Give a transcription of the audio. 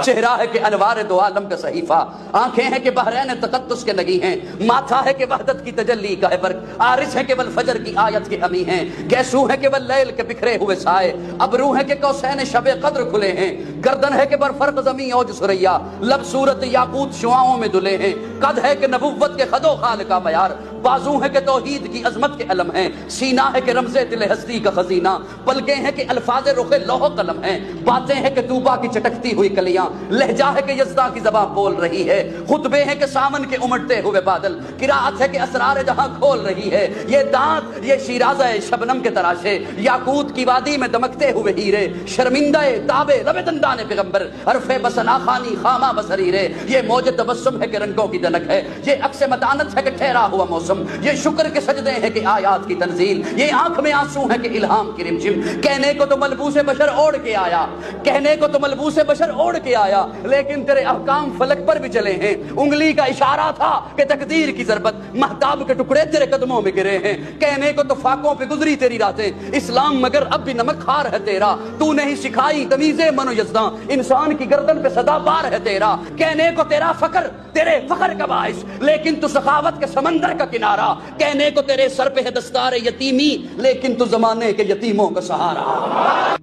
چہرہ ہے کہ انوار دو عالم کا صحیفہ، آنکھیں ہیں کہ بحرین تقدس کے لگی ہیں، ماتھا ہے کہ وحدت کی تجلی کا ہے برق، عارض ہے کہ والفجر کی آیت کے حمی ہیں، گیسو ہے کہ واللیل کے بکھرے ہوئے سائے، ابرو ہے کہ قوسین شب قدر کھلے ہیں، گردن ہے کہ برفرق زمین اوج سریا، لب صورت یاقوت شعاؤں میں دلے ہیں، قد ہے کہ نبوت کے خد و خال کا معیار، بازو ہے کہ توحید کی عظمت کے علم ہیں، سینہ ہے کہ رمز دل ہستی کا خزینہ، پلکیں ہیں کہ الفاظ رخ لوح قلم ہیں، باتیں ہیں کہ طوبا کی چٹکتی ہوئی کلیاں، لہجہ ہے کہ یزداں کی زبان بول رہی ہے، خطبے ہیں کہ سامن کے امٹتے ہوئے بادل، قرات ہے کہ اسرار جہاں کھول رہی ہے، یہ دانت یہ شیرازہ شبنم کے تراشے، یاقوت کی وادی میں دمکتے ہوئے ہیرے، شرمندہ تابے لب دندان پیغمبر، عرف بسنا خانی خامہ بصریرے، یہ موج تبسم ہے کہ رنگوں کی دنک ہے، یہ عکس متانت ہے کہ ٹھہرا ہوا موسم، یہ شکر کے سجدے ہیں کہ آیات کی تنزیل، یہ آنکھ میں آنسو ہے کہ الہام کی رمجم، کہنے کو تو ملبوس بشر اوڑھ کے آیا، کہنے کو تو ملبوس بشر اوڑھ کے آیا، لیکن تیرے احکام فلک پر بھی چلے ہیں، انگلی کا اشارہ تھا کہ تقدیر کی ضربت، مہتاب کے ٹکڑے تیرے قدموں میں گرے ہیں، کہنے کو تو فاقوں پہ گزری تیری راتیں، اسلام مگر اب بھی نمک خار ہے تیرا، تو نہیں سکھائی تمیز من و یزداں، انسان کی گردن پہ صدا بار ہے تیرا، کہنے کو تیرا فقر تیرے فخر کا باعث، لیکن تو سخاوت کے سمندر کا کنارہ، کہنے کو تیرے سر پہ ہے دستار یتیمی، لیکن تو زمانے کے یتیموں کا سہارا۔